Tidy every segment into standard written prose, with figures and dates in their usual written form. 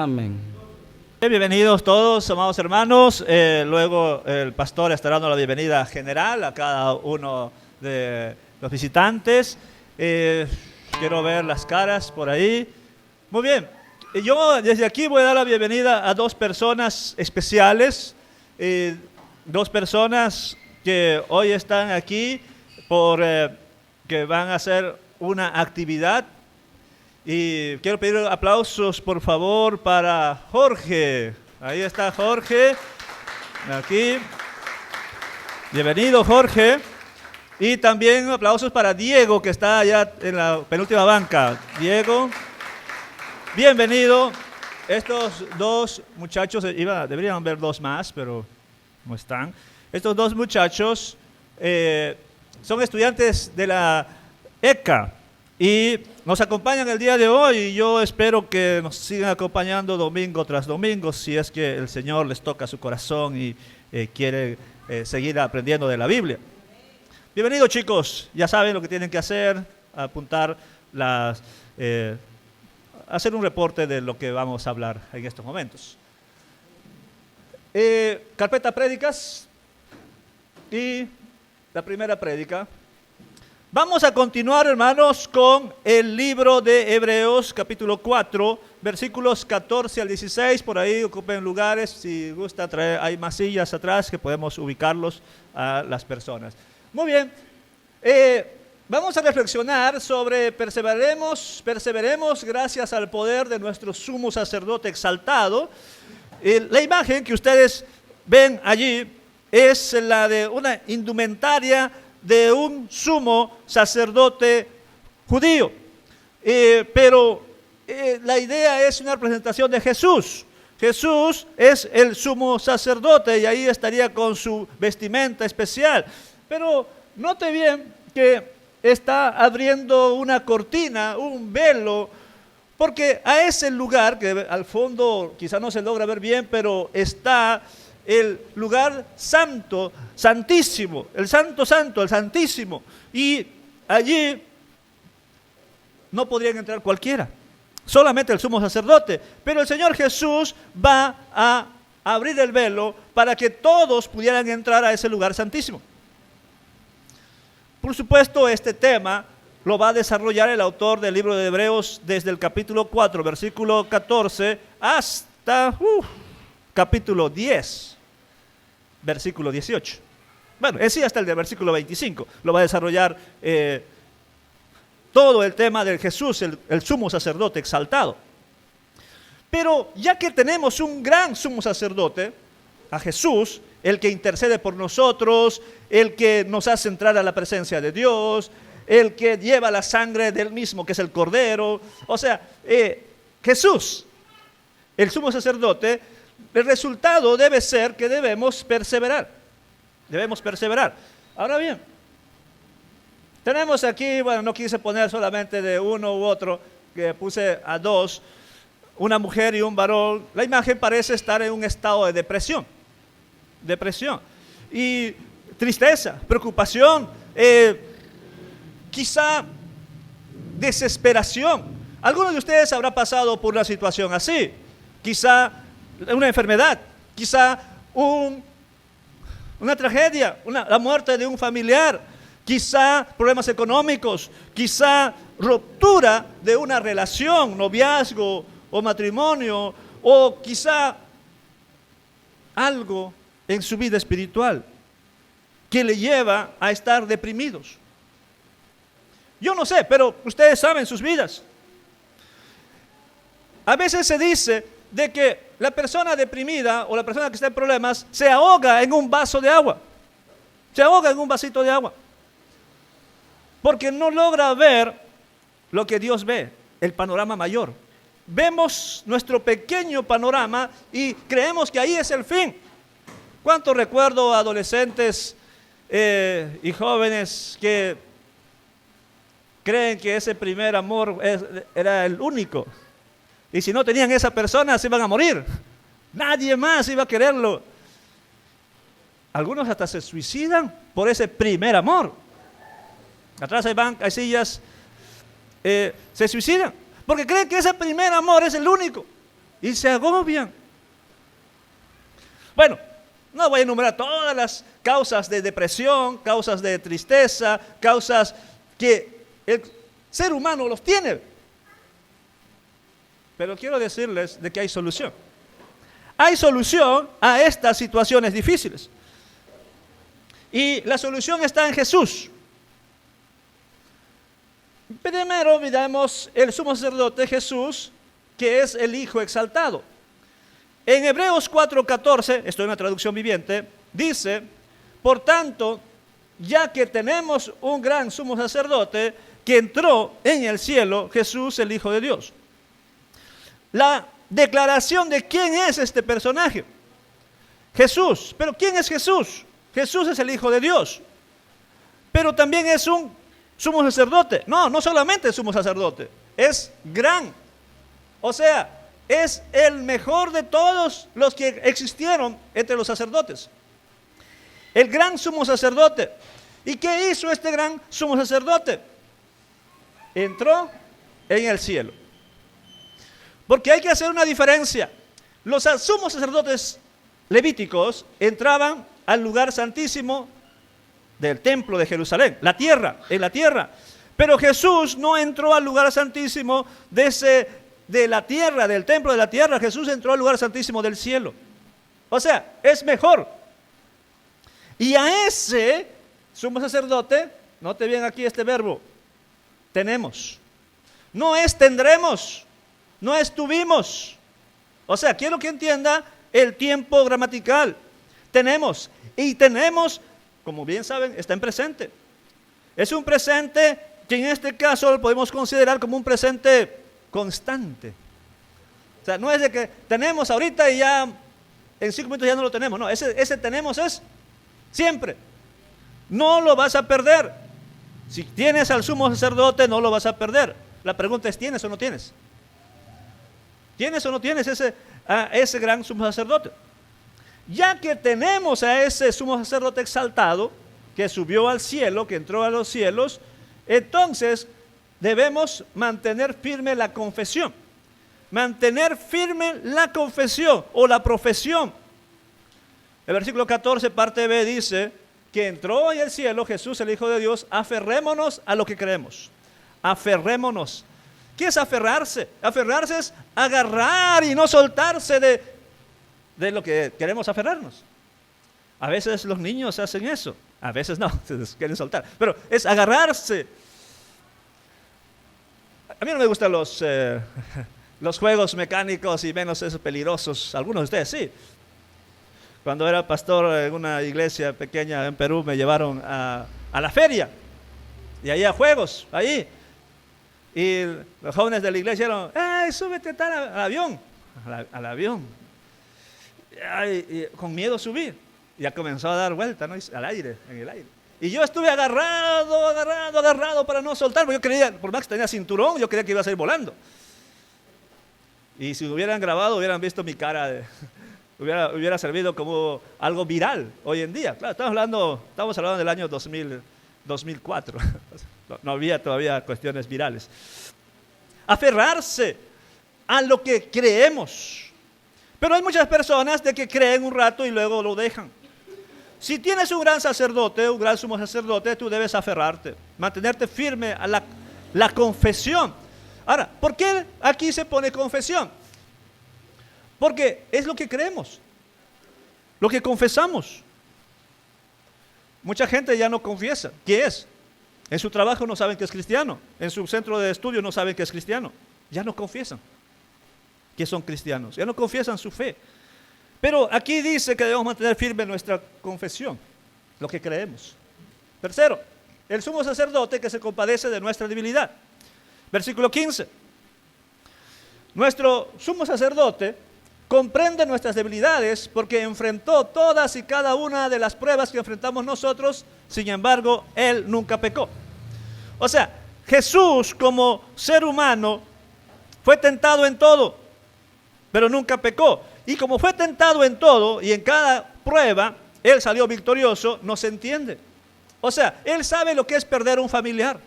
Amén. Bienvenidos todos, amados hermanos. Luego el pastor estará dando la bienvenida general a cada uno de los visitantes. Quiero ver las caras por ahí. Muy bien. Yo desde aquí voy a dar la bienvenida a dos personas especiales. Dos personas que hoy están aquí que van a hacer una actividad. Y quiero pedir aplausos, por favor, para Jorge. Ahí está Jorge, aquí. Bienvenido, Jorge. Y también aplausos para Diego, que está allá en la penúltima banca. Diego, bienvenido. Estos dos muchachos, deberían haber dos más, pero no están. Estos dos muchachos son estudiantes de la ECA. Y nos acompañan el día de hoy y yo espero que nos sigan acompañando domingo tras domingo si es que el Señor les toca su corazón y quiere seguir aprendiendo de la Biblia. Bienvenidos, chicos, ya saben lo que tienen que hacer, apuntar hacer un reporte de lo que vamos a hablar en estos momentos. Carpeta prédicas y la primera prédica. Vamos a continuar, hermanos, con el libro de Hebreos, capítulo 4, versículos 14 al 16. Por ahí ocupen lugares, si gusta traer, hay más sillas atrás que podemos ubicarlos a las personas. Muy bien, vamos a reflexionar sobre perseveremos gracias al poder de nuestro sumo sacerdote exaltado. La imagen que ustedes ven allí es la de una indumentaria de un sumo sacerdote judío. Pero la idea es una representación de Jesús. Jesús es el sumo sacerdote y ahí estaría con su vestimenta especial. Pero note bien que está abriendo una cortina, un velo, porque a ese lugar, que al fondo quizá no se logra ver bien, pero está el lugar santo, santísimo, el santo santo, el santísimo. Y allí no podrían entrar cualquiera, solamente el sumo sacerdote. Pero el Señor Jesús va a abrir el velo para que todos pudieran entrar a ese lugar santísimo. Por supuesto, este tema lo va a desarrollar el autor del libro de Hebreos desde el capítulo 4, versículo 14, hasta capítulo 10, versículo 18. Bueno, sí, hasta el de versículo 25. Lo va a desarrollar todo el tema de Jesús, el sumo sacerdote exaltado. Pero ya que tenemos un gran sumo sacerdote, a Jesús, el que intercede por nosotros, el que nos hace entrar a la presencia de Dios, el que lleva la sangre del mismo, que es el Cordero. O sea, Jesús, el sumo sacerdote, el resultado debe ser que debemos perseverar. Debemos perseverar. Ahora bien, tenemos aquí, bueno, no quise poner solamente de uno u otro, que puse a dos, una mujer y un varón. La imagen parece estar en un estado de depresión y tristeza, preocupación, quizá desesperación. Algunos de ustedes habrán pasado por una situación así, quizá una enfermedad, quizá una tragedia, la muerte de un familiar, quizá problemas económicos, quizá ruptura de una relación, noviazgo o matrimonio, o quizá algo en su vida espiritual que le lleva a estar deprimidos. Yo no sé, pero ustedes saben sus vidas. A veces se dice de que la persona deprimida o la persona que está en problemas se ahoga en un vaso de agua, se ahoga en un vasito de agua, porque no logra ver lo que Dios ve, el panorama mayor. Vemos nuestro pequeño panorama y creemos que ahí es el fin. ¿Cuánto recuerdo a adolescentes y jóvenes que creen que ese primer amor era el único? Y si no tenían esa persona, se iban a morir. Nadie más iba a quererlo. Algunos hasta se suicidan por ese primer amor. Atrás hay sillas, se suicidan porque creen que ese primer amor es el único. y se agobian. Bueno, no voy a enumerar todas las causas de depresión, causas de tristeza, causas que el ser humano los tiene. Pero quiero decirles de que hay solución. Hay solución a estas situaciones difíciles. Y la solución está en Jesús. Primero miramos el sumo sacerdote Jesús, que es el Hijo exaltado. En Hebreos 4:14, esto es una traducción viviente, dice: por tanto, ya que tenemos un gran sumo sacerdote que entró en el cielo, Jesús el Hijo de Dios. La declaración de quién es este personaje. Jesús. ¿Pero quién es Jesús? Jesús es el Hijo de Dios. Pero también es un sumo sacerdote. No, no solamente es sumo sacerdote, es gran. O sea, es el mejor de todos los que existieron entre los sacerdotes. El gran sumo sacerdote. ¿Y qué hizo este gran sumo sacerdote? Entró en el cielo. Porque hay que hacer una diferencia. Los sumos sacerdotes levíticos entraban al lugar santísimo del templo de Jerusalén, en la tierra. Pero Jesús no entró al lugar santísimo de la tierra, del templo de la tierra. Jesús entró al lugar santísimo del cielo. O sea, es mejor. Y a ese sumo sacerdote, note bien aquí este verbo, tenemos. No es tendremos, no es tuvimos. O sea, quiero que entienda el tiempo gramatical. Tenemos, y tenemos, como bien saben, está en presente. Es un presente que en este caso lo podemos considerar como un presente constante. O sea, no es de que tenemos ahorita y ya en 5 minutos ya no lo tenemos. No, ese tenemos es siempre. No lo vas a perder. Si tienes al sumo sacerdote, no lo vas a perder. La pregunta es, ¿tienes o no tienes? ¿Tienes o no tienes a ese gran sumo sacerdote? Ya que tenemos a ese sumo sacerdote exaltado, que subió al cielo, que entró a los cielos, entonces debemos mantener firme la confesión. Mantener firme la confesión o la profesión. El versículo 14, parte B, dice que entró en el cielo Jesús, el Hijo de Dios. Aferrémonos a lo que creemos. Aferrémonos. ¿Qué es aferrarse? Aferrarse es agarrar y no soltarse de lo que queremos aferrarnos. A veces los niños hacen eso, a veces no, se quieren soltar, pero es agarrarse. A mí no me gustan los juegos mecánicos y menos esos peligrosos. Algunos de ustedes sí. Cuando era pastor en una iglesia pequeña en Perú, me llevaron a la feria y ahí a juegos, ahí. Y los jóvenes de la iglesia dijeron: ¡ay, súbete al avión! Al avión. Y con miedo subí. Ya comenzó a dar vuelta, ¿no? En el aire. Y yo estuve agarrado para no soltar, porque yo creía, por más que tenía cinturón, yo creía que iba a salir volando. Y si hubieran grabado, hubieran visto mi cara, hubiera servido como algo viral hoy en día. Claro, estamos hablando del año 2004. No había todavía cuestiones virales. Aferrarse a lo que creemos. Pero hay muchas personas de que creen un rato y luego lo dejan. Si tienes un gran sacerdote, un gran sumo sacerdote, tú debes aferrarte, mantenerte firme a la confesión. Ahora, ¿por qué aquí se pone confesión? Porque es lo que creemos, lo que confesamos. Mucha gente ya no confiesa. ¿Qué es? En su trabajo no saben que es cristiano, en su centro de estudio no saben que es cristiano. Ya no confiesan que son cristianos, ya no confiesan su fe. Pero aquí dice que debemos mantener firme nuestra confesión, lo que creemos. Tercero, el sumo sacerdote que se compadece de nuestra debilidad. Versículo 15. Nuestro sumo sacerdote comprende nuestras debilidades porque enfrentó todas y cada una de las pruebas que enfrentamos nosotros, sin embargo, él nunca pecó. O sea, Jesús como ser humano fue tentado en todo, pero nunca pecó. Y como fue tentado en todo y en cada prueba, él salió victorioso, no se entiende. O sea, él sabe lo que es perder un familiar.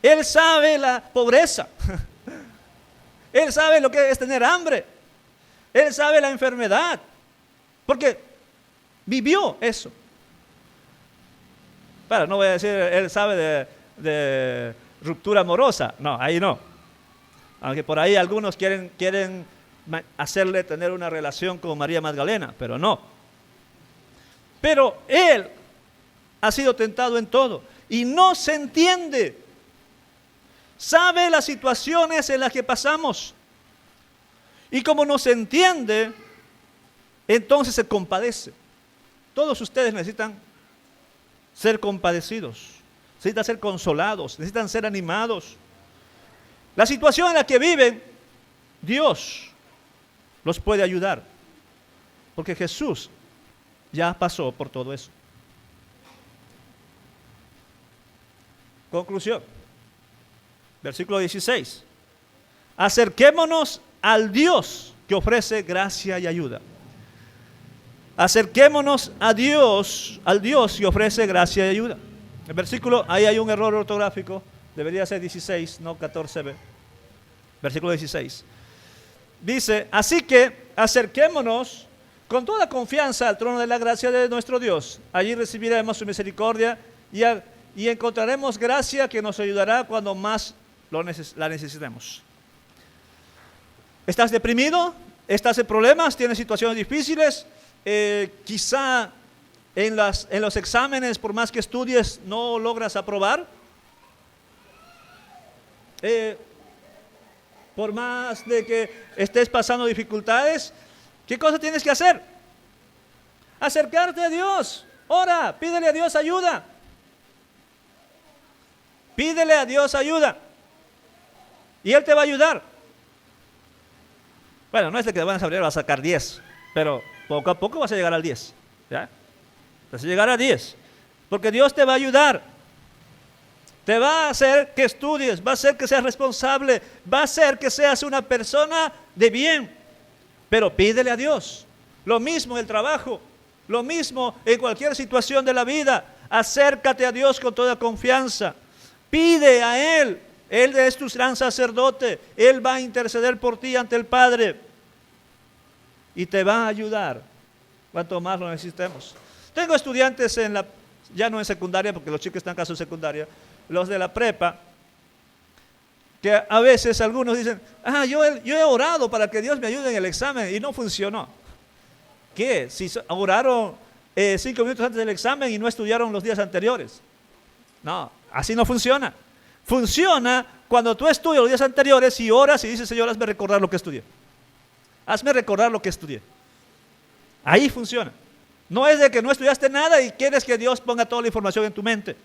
Él sabe la pobreza. Él sabe lo que es tener hambre. Él sabe la enfermedad, porque vivió eso. Bueno, no voy a decir, Él sabe de ruptura amorosa. No, ahí no. Aunque por ahí algunos quieren hacerle tener una relación con María Magdalena, pero no. Pero Él ha sido tentado en todo y no se entiende. Sabe las situaciones en las que pasamos. Y como no se entiende, entonces se compadece. Todos ustedes necesitan ser compadecidos, necesitan ser consolados, necesitan ser animados. La situación en la que viven, Dios los puede ayudar, porque Jesús ya pasó por todo eso. Conclusión, versículo 16. Acerquémonos al Dios que ofrece gracia y ayuda. Acerquémonos a Dios, al Dios que ofrece gracia y ayuda. El versículo, ahí hay un error ortográfico, debería ser 16, no 14b. Versículo 16. Dice, así que acerquémonos con toda confianza al trono de la gracia de nuestro Dios. Allí recibiremos su misericordia y encontraremos gracia que nos ayudará cuando más la necesitemos. ¿Estás deprimido? ¿Estás en problemas? ¿Tienes situaciones difíciles? Quizá en los exámenes, por más que estudies, no logras aprobar. Por más de que estés pasando dificultades, ¿qué cosa tienes que hacer? Acercarte a Dios. Ora, pídele a Dios ayuda. Pídele a Dios ayuda. Y Él te va a ayudar. Bueno, no es de que van a saber, va a sacar 10, pero poco a poco vas a llegar al 10. ¿Ya? Vas a llegar a 10. Porque Dios te va a ayudar. Te va a hacer que estudies, va a hacer que seas responsable, va a hacer que seas una persona de bien. Pero pídele a Dios. Lo mismo en el trabajo, lo mismo en cualquier situación de la vida. Acércate a Dios con toda confianza. Pide a Él. Él es tu gran sacerdote. Él va a interceder por ti ante el Padre. Y te va a ayudar cuanto más lo necesitemos. Tengo estudiantes ya no en secundaria, porque los chicos están en caso de secundaria, los de la prepa, que a veces algunos dicen, yo he orado para que Dios me ayude en el examen y no funcionó. ¿Qué? Si oraron 5 minutos antes del examen y no estudiaron los días anteriores. No, así no funciona. Funciona cuando tú estudias los días anteriores y oras y dices, Señor, hazme recordar lo que estudié. Hazme recordar lo que estudié. Ahí funciona. No es de que no estudiaste nada y quieres que Dios ponga toda la información en tu mente.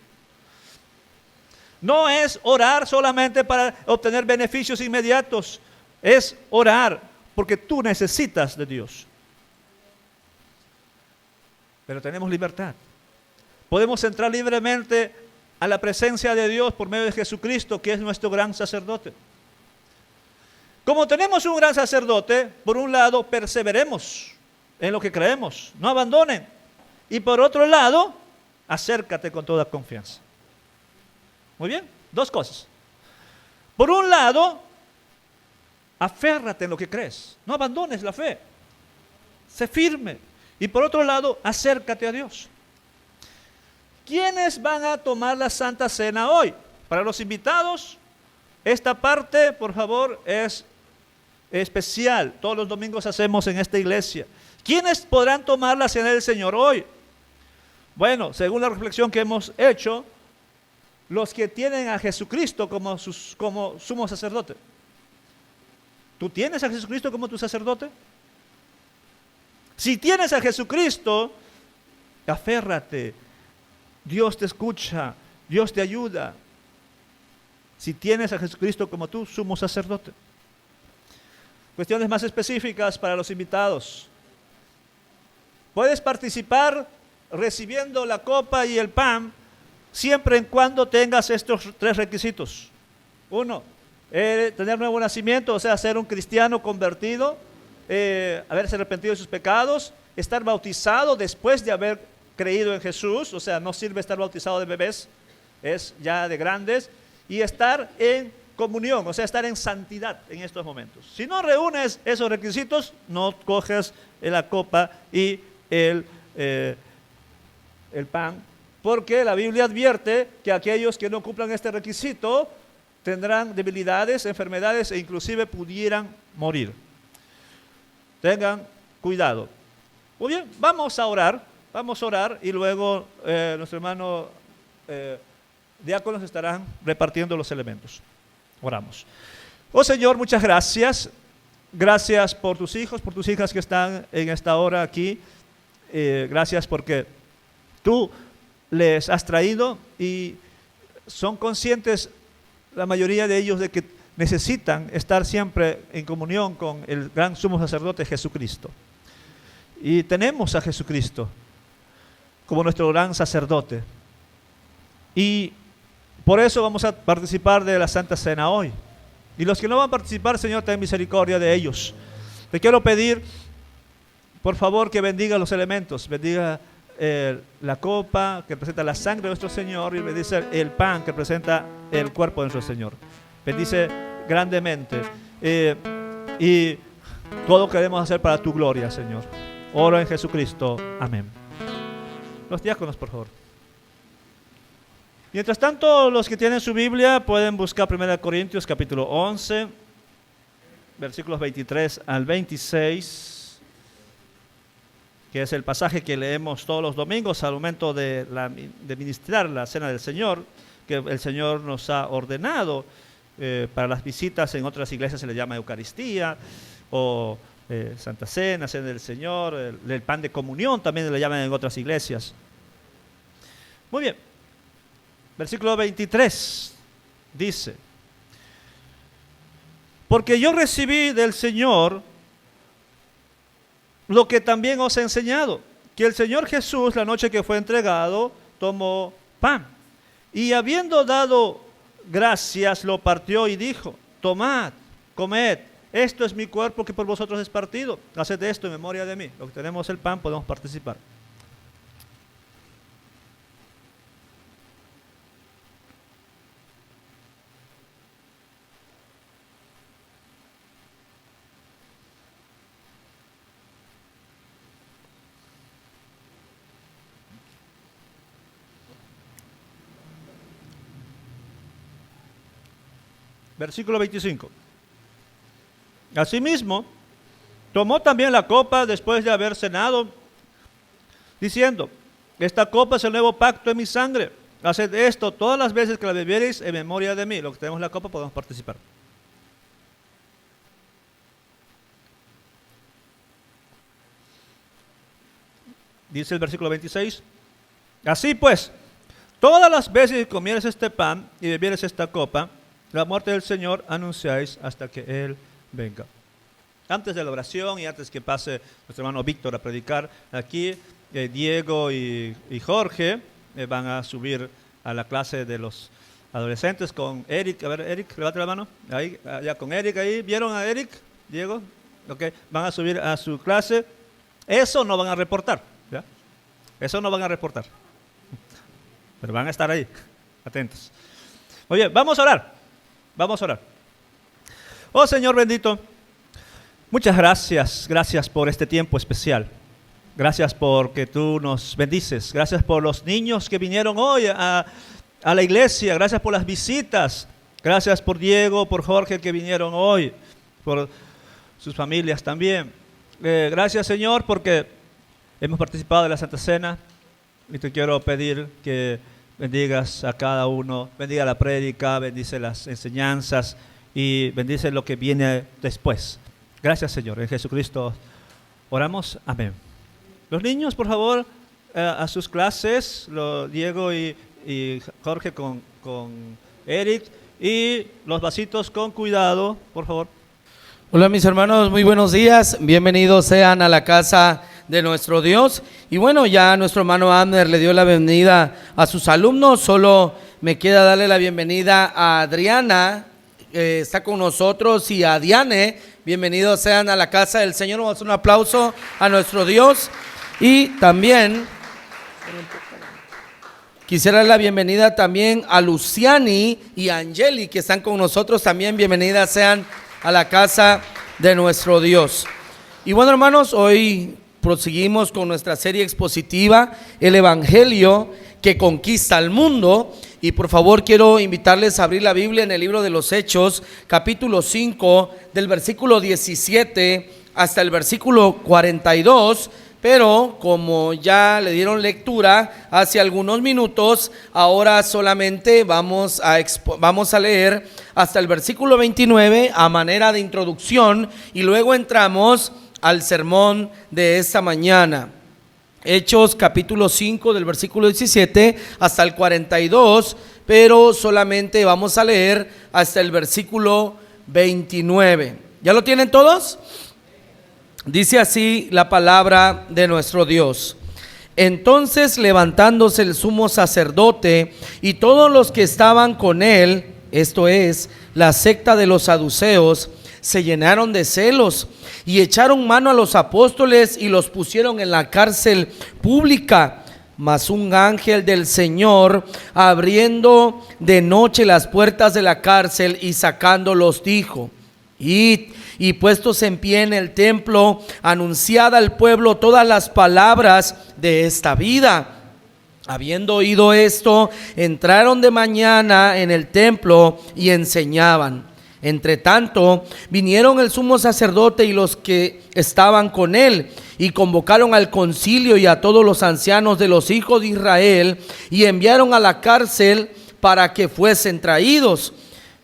No es orar solamente para obtener beneficios inmediatos. Es orar porque tú necesitas de Dios. Pero tenemos libertad. Podemos entrar libremente a la presencia de Dios por medio de Jesucristo, que es nuestro gran sacerdote. Como tenemos un gran sacerdote, por un lado, perseveremos en lo que creemos, no abandonen. Y por otro lado, acércate con toda confianza. Muy bien, 2 cosas. Por un lado, aférrate en lo que crees, no abandones la fe, sé firme. Y por otro lado, acércate a Dios. ¿Quiénes van a tomar la Santa Cena hoy? Para los invitados, esta parte, por favor, es especial. Todos los domingos hacemos en esta iglesia. ¿Quiénes podrán tomar la Cena del Señor hoy? Bueno, según la reflexión que hemos hecho, los que tienen a Jesucristo como sumo sacerdote. ¿Tú tienes a Jesucristo como tu sacerdote? Si tienes a Jesucristo, aférrate. Dios te escucha, Dios te ayuda. Si tienes a Jesucristo como tu sumo sacerdote. Cuestiones más específicas para los invitados. Puedes participar recibiendo la copa y el pan siempre y cuando tengas estos 3 requisitos. 1, tener nuevo nacimiento, o sea, ser un cristiano convertido, haberse arrepentido de sus pecados, estar bautizado después de haber creído en Jesús, o sea, no sirve estar bautizado de bebés, es ya de grandes, y estar en comunión, o sea, estar en santidad en estos momentos. Si no reúnes esos requisitos, no coges la copa y el pan, porque la Biblia advierte que aquellos que no cumplan este requisito tendrán debilidades, enfermedades e inclusive pudieran morir. Tengan cuidado. Muy bien, vamos a orar y luego nuestro hermano diáconos estarán repartiendo los elementos. Oramos. Oh Señor, muchas gracias. Gracias por tus hijos, por tus hijas que están en esta hora aquí. Gracias porque tú les has traído y son conscientes, la mayoría de ellos, de que necesitan estar siempre en comunión con el gran sumo sacerdote Jesucristo. Y tenemos a Jesucristo como nuestro gran sacerdote. Y por eso vamos a participar de la Santa Cena hoy. Y los que no van a participar, Señor, ten misericordia de ellos. Te quiero pedir, por favor, que bendiga los elementos, bendiga la copa que representa la sangre de nuestro Señor y bendice el pan que representa el cuerpo de nuestro Señor. Bendice grandemente y todo lo queremos hacer para tu gloria, Señor. Oro en Jesucristo. Amén. Los diáconos, por favor. Mientras tanto, los que tienen su Biblia pueden buscar 1 Corintios capítulo 11, versículos 23 al 26. Que es el pasaje que leemos todos los domingos al momento de ministrar la Cena del Señor, que el Señor nos ha ordenado para las visitas. En otras iglesias se le llama Eucaristía, o Santa Cena, Cena del Señor, el pan de comunión también le llaman en otras iglesias. Muy bien, versículo 23 dice: porque yo recibí del Señor lo que también os he enseñado, que el Señor Jesús, la noche que fue entregado, tomó pan, y habiendo dado gracias, lo partió y dijo: tomad, comed, esto es mi cuerpo que por vosotros es partido, haced esto en memoria de mí. Los que tenemos el pan podemos participar. Versículo 25. Asimismo, tomó también la copa después de haber cenado, diciendo: esta copa es el nuevo pacto en mi sangre. Haced esto todas las veces que la bebiereis en memoria de mí. Los que tenemos la copa podemos participar. Dice el versículo 26. Así pues, todas las veces que comieres este pan y bebieres esta copa, la muerte del Señor anunciáis hasta que Él venga. Antes de la oración y antes que pase nuestro hermano Víctor a predicar, aquí Diego y Jorge van a subir a la clase de los adolescentes con Eric. A ver, Eric, levanta la mano. Ahí, ya con Eric ahí. ¿Vieron a Eric? Diego. Ok, van a subir a su clase. Eso no van a reportar, ¿ya? Eso no van a reportar. Pero van a estar ahí, atentos. Oye, vamos a orar. Vamos a orar. Oh Señor bendito, muchas gracias. Gracias por este tiempo especial. Gracias porque tú nos bendices. Gracias por los niños que vinieron hoy a la iglesia. Gracias por las visitas. Gracias por Diego, por Jorge que vinieron hoy. Por sus familias también. Gracias Señor porque hemos participado de la Santa Cena. Y te quiero pedir que bendigas a cada uno, bendiga la prédica, bendice las enseñanzas y bendice lo que viene después. Gracias Señor, en Jesucristo oramos, amén. Los niños, por favor, a sus clases, Diego y Jorge con Eric, y los vasitos con cuidado, por favor. Hola mis hermanos, muy buenos días, bienvenidos sean a la casa de nuestro Dios. Y bueno, ya nuestro hermano Abner le dio la bienvenida a sus alumnos. Solo me queda darle la bienvenida a Adriana, está con nosotros, y a Diane. Bienvenidos sean a la casa del Señor. Vamos a hacer un aplauso a nuestro Dios. Y también Quisiera dar la bienvenida también a Luciani y a Angeli, que están con nosotros también. Bienvenidas sean a la casa de nuestro Dios. Y bueno, hermanos, hoy proseguimos con nuestra serie expositiva, el Evangelio que conquista al mundo. Y por favor quiero invitarles a abrir la Biblia en el libro de los Hechos, capítulo 5, del versículo 17 hasta el versículo 42. Pero como ya le dieron lectura hace algunos minutos, ahora solamente vamos a leer hasta el versículo 29 a manera de introducción y luego entramos al sermón de esta mañana. Hechos capítulo 5 del versículo 17 hasta el 42, pero solamente vamos a leer hasta el versículo 29. ¿Ya lo tienen todos? Dice así la palabra de nuestro Dios. Entonces, levantándose el sumo sacerdote y todos los que estaban con él, esto es, la secta de los saduceos, se llenaron de celos y echaron mano a los apóstoles y los pusieron en la cárcel pública. Mas un ángel del Señor, abriendo de noche las puertas de la cárcel y sacándolos, dijo: Id, y puestos en pie en el templo, anunciad al pueblo todas las palabras de esta vida. Habiendo oído esto, entraron de mañana en el templo y enseñaban. Entre tanto, vinieron el sumo sacerdote y los que estaban con él, y convocaron al concilio y a todos los ancianos de los hijos de Israel, y enviaron a la cárcel para que fuesen traídos.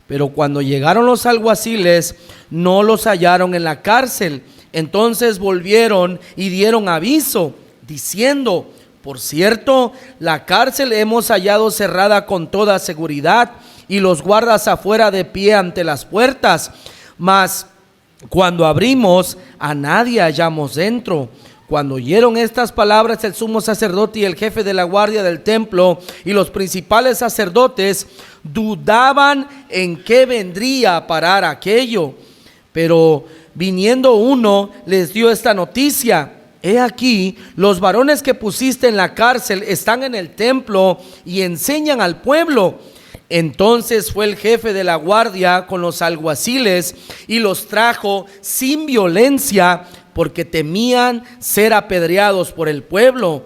Pero cuando llegaron los alguaciles, no los hallaron en la cárcel. Entonces volvieron y dieron aviso, diciendo: por cierto, la cárcel hemos hallado cerrada con toda seguridad, y los guardas afuera de pie ante las puertas. Mas cuando abrimos, a nadie hallamos dentro. Cuando oyeron estas palabras, el sumo sacerdote y el jefe de la guardia del templo y los principales sacerdotes dudaban en qué vendría a parar aquello. Pero viniendo uno, les dio esta noticia: he aquí, los varones que pusiste en la cárcel están en el templo y enseñan al pueblo. Entonces fue el jefe de la guardia con los alguaciles y los trajo sin violencia, porque temían ser apedreados por el pueblo.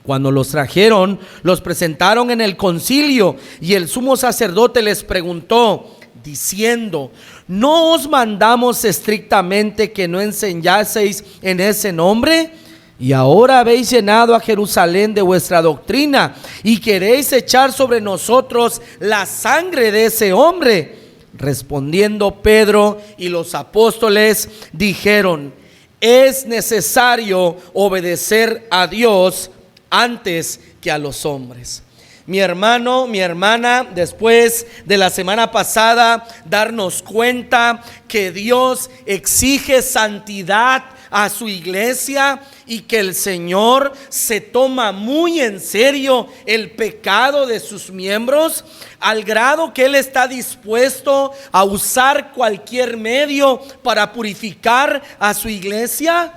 Cuando los trajeron, los presentaron en el concilio, y el sumo sacerdote les preguntó, diciendo: ¿no os mandamos estrictamente que no enseñaseis en ese nombre? Y ahora habéis llenado a Jerusalén de vuestra doctrina, y queréis echar sobre nosotros la sangre de ese hombre. Respondiendo Pedro y los apóstoles dijeron: es necesario obedecer a Dios antes que a los hombres. Mi hermano, mi hermana, después de la semana pasada darnos cuenta que Dios exige santidad a su iglesia y que el Señor se toma muy en serio el pecado de sus miembros, al grado que Él está dispuesto a usar cualquier medio para purificar a su iglesia.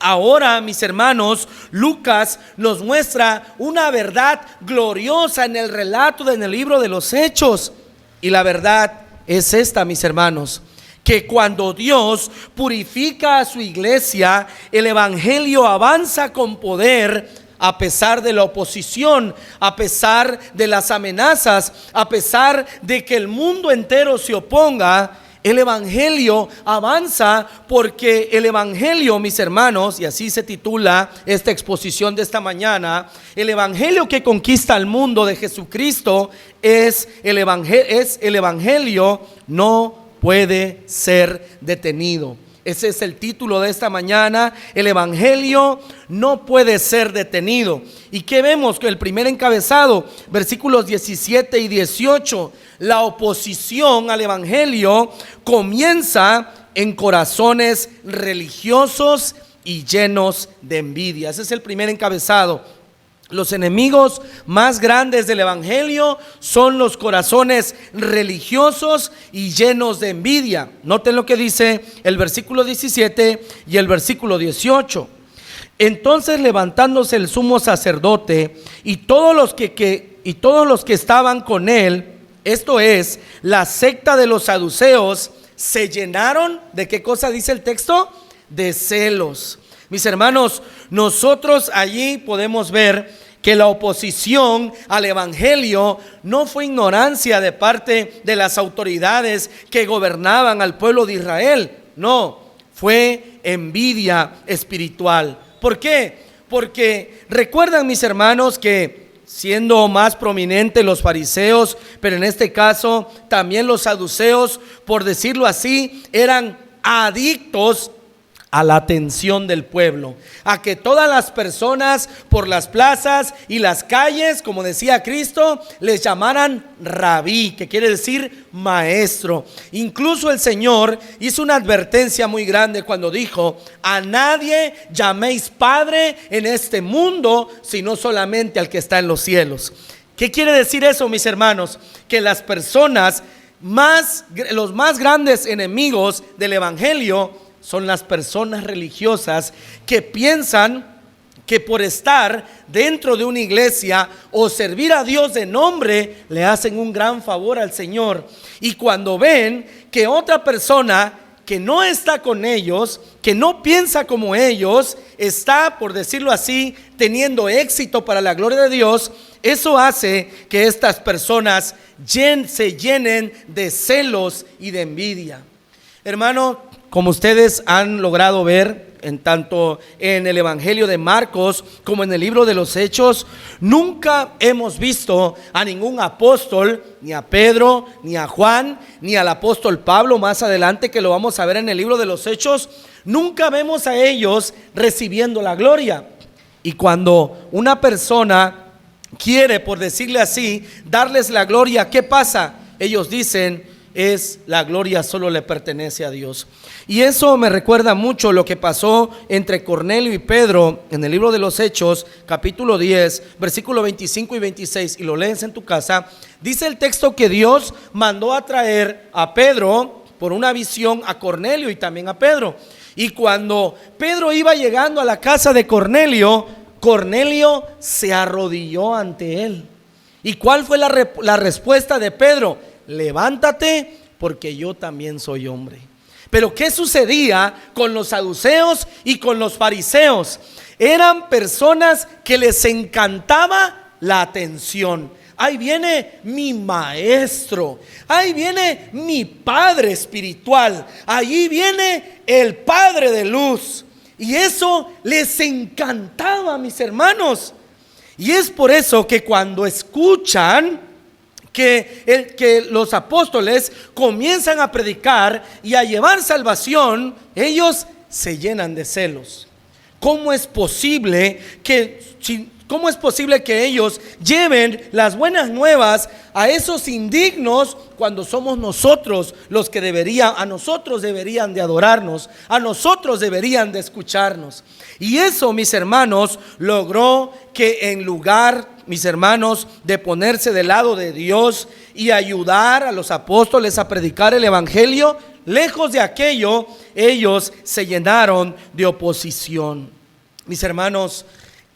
Ahora, mis hermanos, Lucas nos muestra una verdad gloriosa en el relato en el libro de los Hechos. Y la verdad es esta, mis hermanos: que cuando Dios purifica a su iglesia, el evangelio avanza con poder a pesar de la oposición, a pesar de las amenazas, a pesar de que el mundo entero se oponga. El evangelio avanza porque el evangelio, mis hermanos, y así se titula esta exposición de esta mañana, el evangelio que conquista al mundo de Jesucristo es el evangelio no puede ser detenido. Ese es el título de esta mañana: el evangelio no puede ser detenido. ¿Y qué vemos? Que el primer encabezado, versículos 17 y 18, la oposición al evangelio comienza en corazones religiosos y llenos de envidia. Ese es el primer encabezado. Los enemigos más grandes del evangelio son los corazones religiosos y llenos de envidia. Noten lo que dice el versículo 17 y el versículo 18. Entonces, levantándose el sumo sacerdote y todos los que estaban con él, esto es, la secta de los saduceos, se llenaron de ¿qué cosa dice el texto? De celos. Mis hermanos, nosotros allí podemos ver que la oposición al evangelio no fue ignorancia de parte de las autoridades que gobernaban al pueblo de Israel. No, fue envidia espiritual. ¿Por qué? Porque recuerdan, mis hermanos, que siendo más prominentes los fariseos, pero en este caso también los saduceos, por decirlo así, eran adictos a la atención del pueblo, a que todas las personas por las plazas y las calles, como decía Cristo, les llamaran rabí, que quiere decir maestro. Incluso el Señor hizo una advertencia muy grande cuando dijo: a nadie llaméis padre en este mundo, sino solamente al que está en los cielos. ¿Qué quiere decir eso, mis hermanos? Que las personas los más grandes enemigos del evangelio son las personas religiosas que piensan que por estar dentro de una iglesia o servir a Dios de nombre le hacen un gran favor al Señor. Y cuando ven que otra persona que no está con ellos, que no piensa como ellos, está, por decirlo así, teniendo éxito para la gloria de Dios, eso hace que estas personas se llenen de celos y de envidia. Hermano, como ustedes han logrado ver tanto en el Evangelio de Marcos como en el libro de los Hechos, nunca hemos visto a ningún apóstol, ni a Pedro, ni a Juan, ni al apóstol Pablo, más adelante que lo vamos a ver en el libro de los Hechos, nunca vemos a ellos recibiendo la gloria. Y cuando una persona quiere, por decirle así, darles la gloria, ¿qué pasa? Ellos dicen: la gloria solo le pertenece a Dios. Y eso me recuerda mucho lo que pasó entre Cornelio y Pedro en el libro de los Hechos, capítulo 10, versículo 25 y 26, y lo lees en tu casa. Dice el texto que Dios mandó a traer a Pedro por una visión a Cornelio y también a Pedro. Y cuando Pedro iba llegando a la casa de Cornelio, Cornelio se arrodilló ante él. ¿Y cuál fue la respuesta de Pedro? Levántate, porque yo también soy hombre. Pero ¿qué sucedía con los saduceos y con los fariseos? Eran personas que les encantaba la atención. Ahí viene mi maestro, ahí viene mi padre espiritual, allí viene el Padre de luz. Y eso les encantaba, mis hermanos. Y es por eso que cuando escuchan que los apóstoles comienzan a predicar y a llevar salvación, ellos se llenan de celos. ¿Cómo es posible que ellos lleven las buenas nuevas a esos indignos cuando somos nosotros los que a nosotros deberían de adorarnos, a nosotros deberían de escucharnos? Y eso, mis hermanos, logró que en lugar, mis hermanos, de ponerse del lado de Dios y ayudar a los apóstoles a predicar el evangelio, lejos de aquello, ellos se llenaron de oposición. Mis hermanos,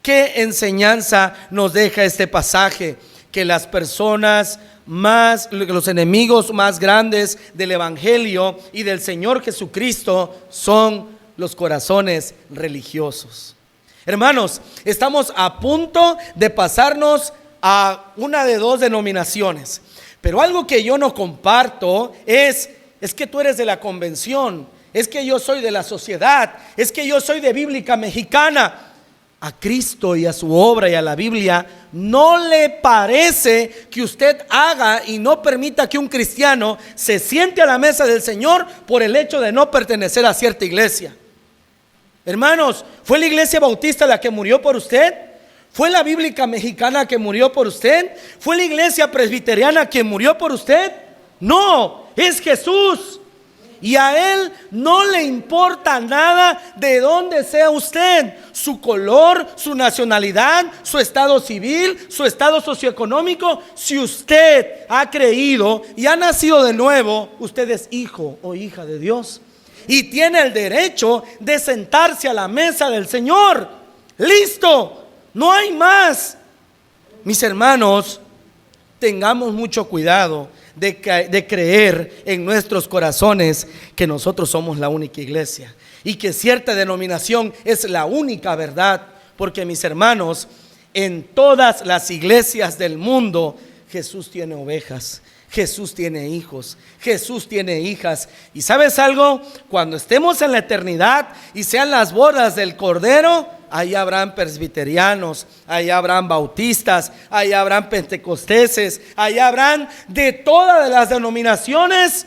¿qué enseñanza nos deja este pasaje? Que las personas los enemigos más grandes del evangelio y del Señor Jesucristo son los corazones religiosos. Hermanos, estamos a punto de pasarnos a una de dos denominaciones. Pero algo que yo no comparto es que tú eres de la convención, es que yo soy de la sociedad, es que yo soy de Bíblica Mexicana. A Cristo y a su obra y a la Biblia no le parece que usted haga y no permita que un cristiano se siente a la mesa del Señor por el hecho de no pertenecer a cierta iglesia. Hermanos, ¿fue la iglesia bautista la que murió por usted? ¿Fue la Bíblica Mexicana que murió por usted? ¿Fue la iglesia presbiteriana que murió por usted? No, es Jesús. Y a Él no le importa nada de dónde sea usted, su color, su nacionalidad, su estado civil, su estado socioeconómico. Si usted ha creído y ha nacido de nuevo, usted es hijo o hija de Dios. y tiene el derecho de sentarse a la mesa del Señor. Listo, no hay más. Mis hermanos, tengamos mucho cuidado de creer en nuestros corazones que nosotros somos la única iglesia y que cierta denominación es la única verdad, porque mis hermanos, en todas las iglesias del mundo Jesús tiene ovejas, Jesús tiene hijos, Jesús tiene hijas. Y ¿sabes algo? Cuando estemos en la eternidad y sean las bodas del Cordero, ahí habrán presbiterianos, ahí habrán bautistas, ahí habrán pentecosteses, ahí habrán de todas las denominaciones,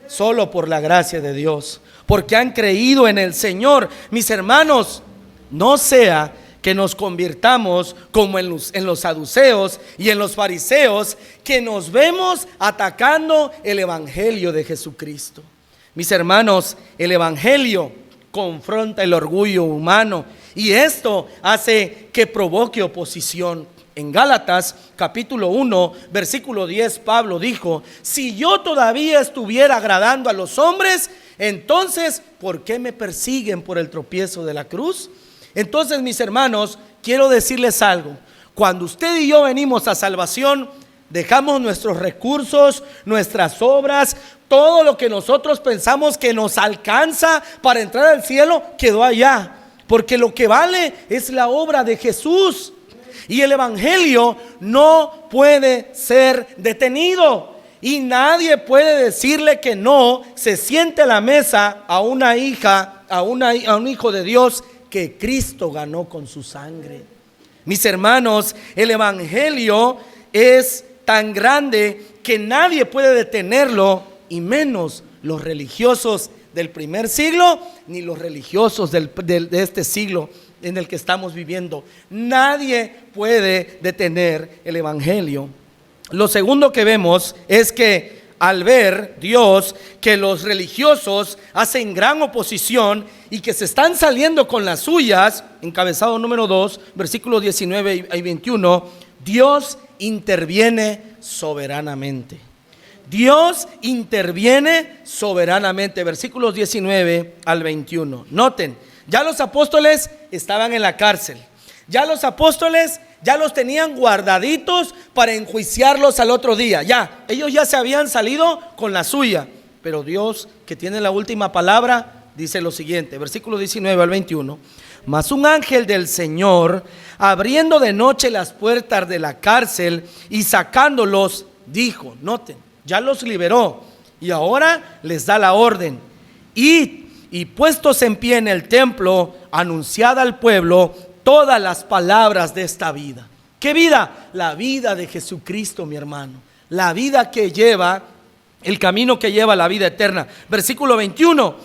solo por la gracia de Dios, porque han creído en el Señor. Mis hermanos, no sea que nos convirtamos como en los saduceos y en los fariseos, que nos vemos atacando el evangelio de Jesucristo. Mis hermanos, el evangelio confronta el orgullo humano y esto hace que provoque oposición. En Gálatas capítulo 1 versículo 10, Pablo dijo: si yo todavía estuviera agradando a los hombres, entonces ¿por qué me persiguen por el tropiezo de la cruz? Entonces, mis hermanos, quiero decirles algo. Cuando usted y yo venimos a salvación, dejamos nuestros recursos, nuestras obras, todo lo que nosotros pensamos que nos alcanza para entrar al cielo, quedó allá. Porque lo que vale es la obra de Jesús. Y el evangelio no puede ser detenido. Y nadie puede decirle que no se siente a la mesa a una hija, a un hijo de Dios que Cristo ganó con su sangre. Mis hermanos, el evangelio es tan grande que nadie puede detenerlo, y menos los religiosos del primer siglo, ni los religiosos de este siglo en el que estamos viviendo. Nadie puede detener el evangelio. Lo segundo que vemos es que al ver Dios que los religiosos hacen gran oposición y que se están saliendo con las suyas, encabezado número 2, versículos 19 y 21, Dios interviene soberanamente. Dios interviene soberanamente, versículos 19 al 21. Noten, ya los apóstoles estaban en la cárcel, ya los apóstoles ya los tenían guardaditos para enjuiciarlos al otro día. Ellos ya se habían salido con la suya. Pero Dios, que tiene la última palabra, dice lo siguiente, versículo 19 al 21. Mas un ángel del Señor, abriendo de noche las puertas de la cárcel y sacándolos, dijo, noten, ya los liberó y ahora les da la orden: id y puestos en pie en el templo, anunciad al pueblo todas las palabras de esta vida. ¿Qué vida? La vida de Jesucristo, mi hermano. La vida que lleva, el camino que lleva a la vida eterna. Versículo 21.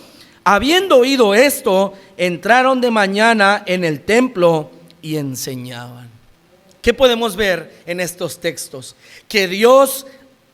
Habiendo oído esto, entraron de mañana en el templo y enseñaban. ¿Qué podemos ver en estos textos? Que Dios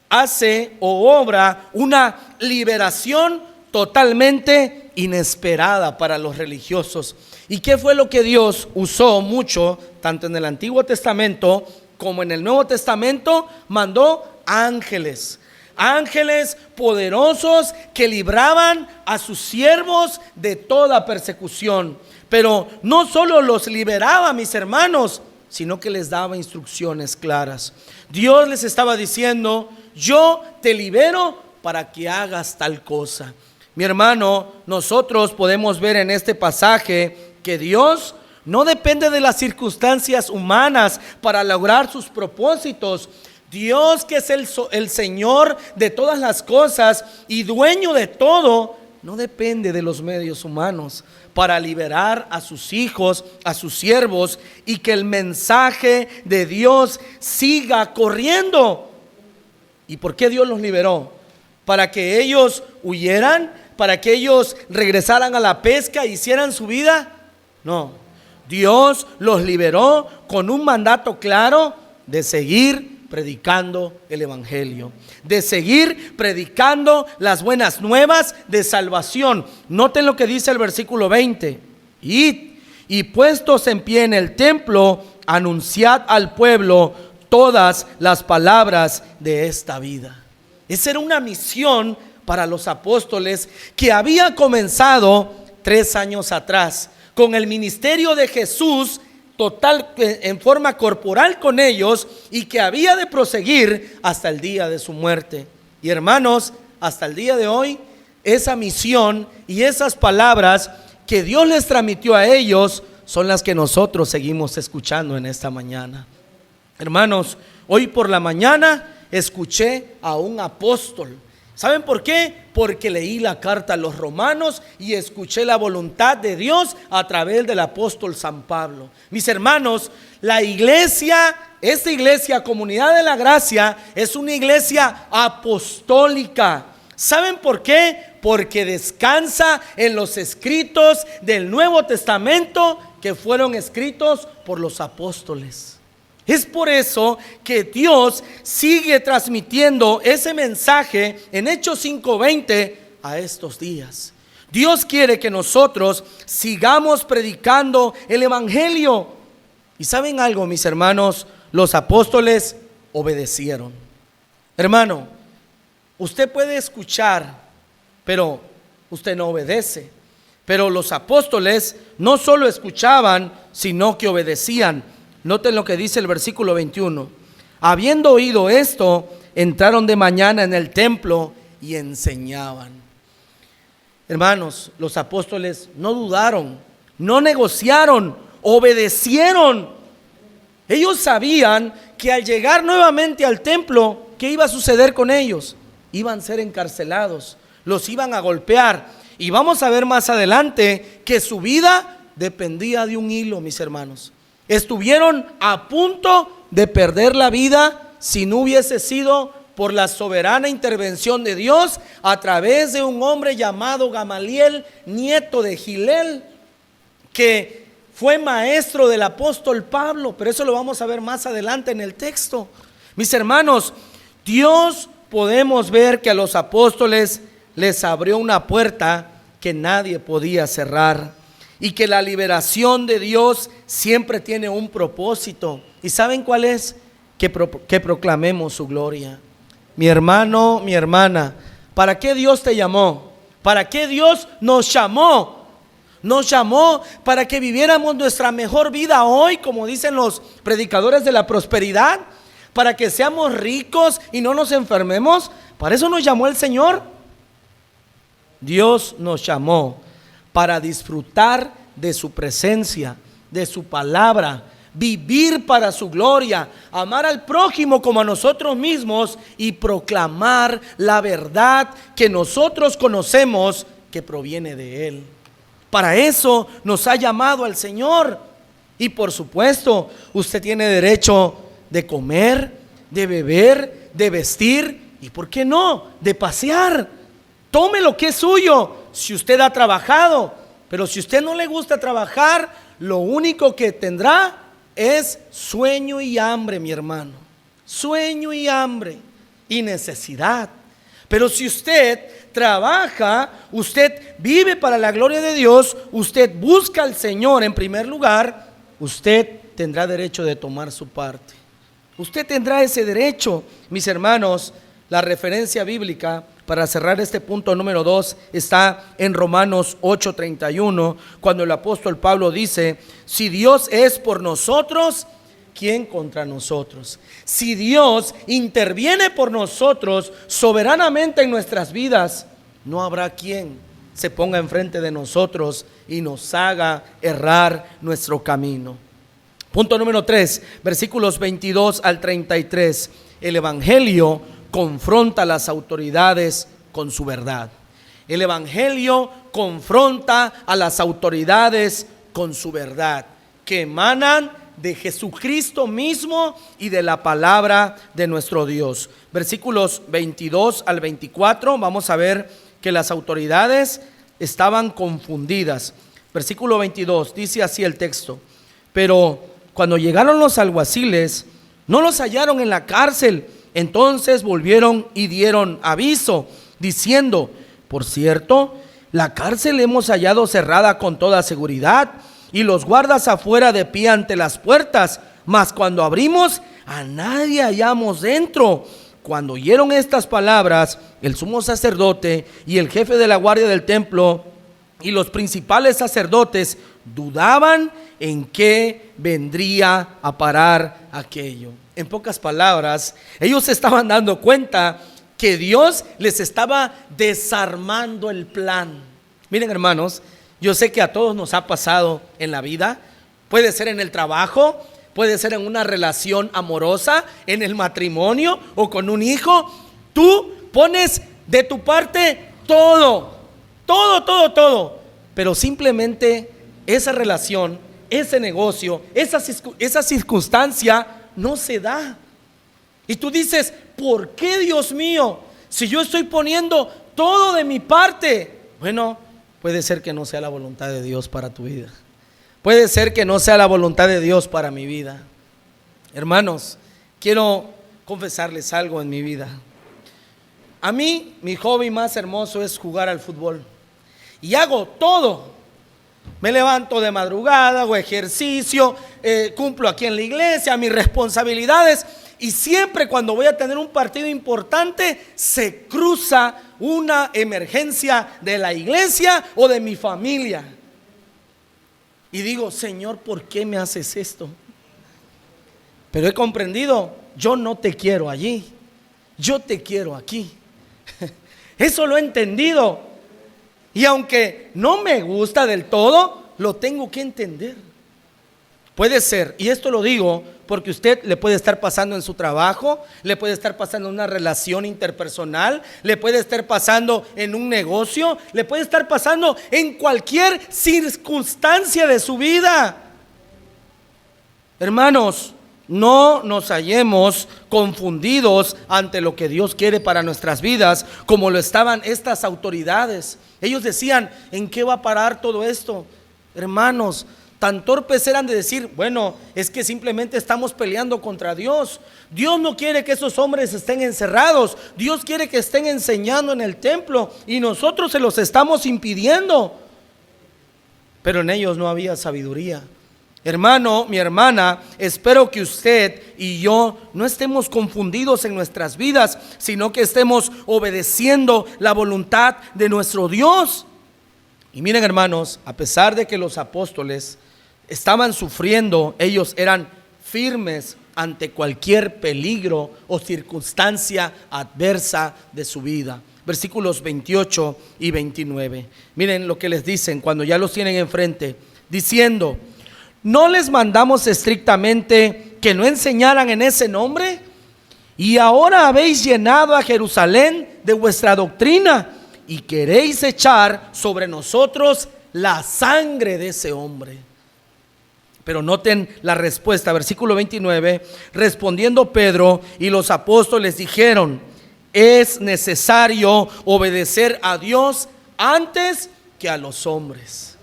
hace o obra una liberación totalmente inesperada para los religiosos. ¿Y qué fue lo que Dios usó mucho, tanto en el Antiguo Testamento como en el Nuevo Testamento? Mandó ángeles, ángeles poderosos que libraban a sus siervos de toda persecución. Pero no solo los liberaba, mis hermanos, sino que les daba instrucciones claras. Dios les estaba diciendo: yo te libero para que hagas tal cosa. Mi hermano, nosotros podemos ver en este pasaje que Dios no depende de las circunstancias humanas para lograr sus propósitos. Dios, que es el Señor de todas las cosas y dueño de todo, no depende de los medios humanos para liberar a sus hijos, a sus siervos, y que el mensaje de Dios siga corriendo. ¿Y por qué Dios los liberó? ¿Para que ellos huyeran? ¿Para que ellos regresaran a la pesca e hicieran su vida? No, Dios los liberó con un mandato claro de seguir predicando el evangelio, de seguir predicando las buenas nuevas de salvación. Noten lo que dice el versículo 20: id y puestos en pie en el templo, anunciad al pueblo todas las palabras de esta vida. Esa era una misión para los apóstoles que había comenzado 3 años atrás con el ministerio de Jesús total, en forma corporal con ellos, y que había de proseguir hasta el día de su muerte. Y hermanos, hasta el día de hoy, esa misión y esas palabras que Dios les transmitió a ellos son las que nosotros seguimos escuchando en esta mañana. Hermanos, hoy por la mañana escuché a un apóstol. ¿Saben por qué? Porque leí la carta a los romanos y escuché la voluntad de Dios a través del apóstol San Pablo. Mis hermanos, la iglesia, esta iglesia, Comunidad de la Gracia, es una iglesia apostólica. ¿Saben por qué? Porque descansa en los escritos del Nuevo Testamento que fueron escritos por los apóstoles. Es por eso que Dios sigue transmitiendo ese mensaje en Hechos 5:20 a estos días. Dios quiere que nosotros sigamos predicando el evangelio. Y ¿saben algo, mis hermanos? Los apóstoles obedecieron. Hermano, usted puede escuchar, pero usted no obedece. Pero los apóstoles no solo escuchaban, sino que obedecían. Noten lo que dice el versículo 21. Habiendo oído esto, entraron de mañana en el templo y enseñaban. Hermanos, los apóstoles no dudaron, no negociaron, obedecieron. Ellos sabían que al llegar nuevamente al templo, ¿qué iba a suceder con ellos? Iban a ser encarcelados, los iban a golpear. Y vamos a ver más adelante que su vida dependía de un hilo, mis hermanos. Estuvieron a punto de perder la vida si no hubiese sido por la soberana intervención de Dios a través de un hombre llamado Gamaliel, nieto de Gilel, que fue maestro del apóstol Pablo. Pero eso lo vamos a ver más adelante en el texto. Mis hermanos, Dios, podemos ver que a los apóstoles les abrió una puerta que nadie podía cerrar. Y que la liberación de Dios siempre tiene un propósito. ¿Y saben cuál es? Que proclamemos su gloria. Mi hermano, mi hermana, ¿para qué Dios te llamó? ¿Para qué Dios nos llamó? Nos llamó para que viviéramos nuestra mejor vida hoy, como dicen los predicadores de la prosperidad, para que seamos ricos y no nos enfermemos. ¿Para eso nos llamó el Señor? Dios nos llamó para disfrutar de su presencia, de su palabra, vivir para su gloria, amar al prójimo como a nosotros mismos y proclamar la verdad que nosotros conocemos que proviene de Él. Para eso nos ha llamado al Señor. Y por supuesto, usted tiene derecho de comer, de beber, de vestir y, ¿por qué no?, de pasear. Tome lo que es suyo si usted ha trabajado. Pero si usted no le gusta trabajar, lo único que tendrá es sueño y hambre, mi hermano. Sueño y hambre y necesidad. Pero si usted trabaja, usted vive para la gloria de Dios, usted busca al Señor en primer lugar, usted tendrá derecho de tomar su parte. Usted tendrá ese derecho, mis hermanos. La referencia bíblica para cerrar este punto número 2 está en Romanos 8:31, cuando el apóstol Pablo dice: si Dios es por nosotros, ¿quién contra nosotros? Si Dios interviene por nosotros soberanamente en nuestras vidas, no habrá quien se ponga enfrente de nosotros y nos haga errar nuestro camino. Punto número 3, versículos 22 al 33. El evangelio confronta a las autoridades con su verdad. El evangelio confronta a las autoridades con su verdad, que emanan de Jesucristo mismo y de la palabra de nuestro Dios. Versículos 22 al 24, vamos a ver que las autoridades estaban confundidas. Versículo 22, dice así el texto: pero cuando llegaron los alguaciles, no los hallaron en la cárcel. Entonces volvieron y dieron aviso, diciendo: por cierto, la cárcel hemos hallado cerrada con toda seguridad, y los guardas afuera de pie ante las puertas, mas cuando abrimos, a nadie hallamos dentro. Cuando oyeron estas palabras, el sumo sacerdote y el jefe de la guardia del templo y los principales sacerdotes dudaban en qué vendría a parar aquello. En pocas palabras, ellos se estaban dando cuenta que Dios les estaba desarmando el plan. Miren, hermanos, yo sé que a todos nos ha pasado en la vida. Puede ser en el trabajo, puede ser en una relación amorosa, en el matrimonio o con un hijo. Tú pones de tu parte todo, pero simplemente esa relación, ese negocio, esa circunstancia no se da. Y tú dices, ¿por qué, Dios mío? Si yo estoy poniendo todo de mi parte. Bueno, puede ser que no sea la voluntad de Dios para tu vida. Puede ser que no sea la voluntad de Dios para mi vida. Hermanos, quiero confesarles algo en mi vida. A mí, mi hobby más hermoso es jugar al fútbol. Y hago todo. Me levanto de madrugada, hago ejercicio, cumplo aquí en la iglesia, mis responsabilidades. Y siempre cuando voy a tener un partido importante, se cruza una emergencia de la iglesia o de mi familia. Y digo, Señor, ¿por qué me haces esto? Pero he comprendido, yo no te quiero allí, yo te quiero aquí. Eso lo he entendido. Y aunque no me gusta del todo, lo tengo que entender. Puede ser, y esto lo digo porque usted le puede estar pasando en su trabajo, le puede estar pasando en una relación interpersonal, le puede estar pasando en un negocio, le puede estar pasando en cualquier circunstancia de su vida. Hermanos, no nos hallemos confundidos ante lo que Dios quiere para nuestras vidas, como lo estaban estas autoridades. Ellos decían, ¿en qué va a parar todo esto? Hermanos, tan torpes eran de decir, bueno, es que simplemente estamos peleando contra Dios. Dios no quiere que esos hombres estén encerrados. Dios quiere que estén enseñando en el templo y nosotros se los estamos impidiendo. Pero en ellos no había sabiduría. Hermano, mi hermana, espero que usted y yo no estemos confundidos en nuestras vidas, sino que estemos obedeciendo la voluntad de nuestro Dios. Y miren, hermanos, a pesar de que los apóstoles estaban sufriendo, ellos eran firmes ante cualquier peligro o circunstancia adversa de su vida. Versículos 28 y 29. Miren lo que les dicen cuando ya los tienen enfrente, diciendo, ¿no les mandamos estrictamente que no enseñaran en ese nombre? Y ahora habéis llenado a Jerusalén de vuestra doctrina y queréis echar sobre nosotros la sangre de ese hombre. Pero noten la respuesta, versículo 29, respondiendo Pedro y los apóstoles dijeron, es necesario obedecer a Dios antes que a los hombres.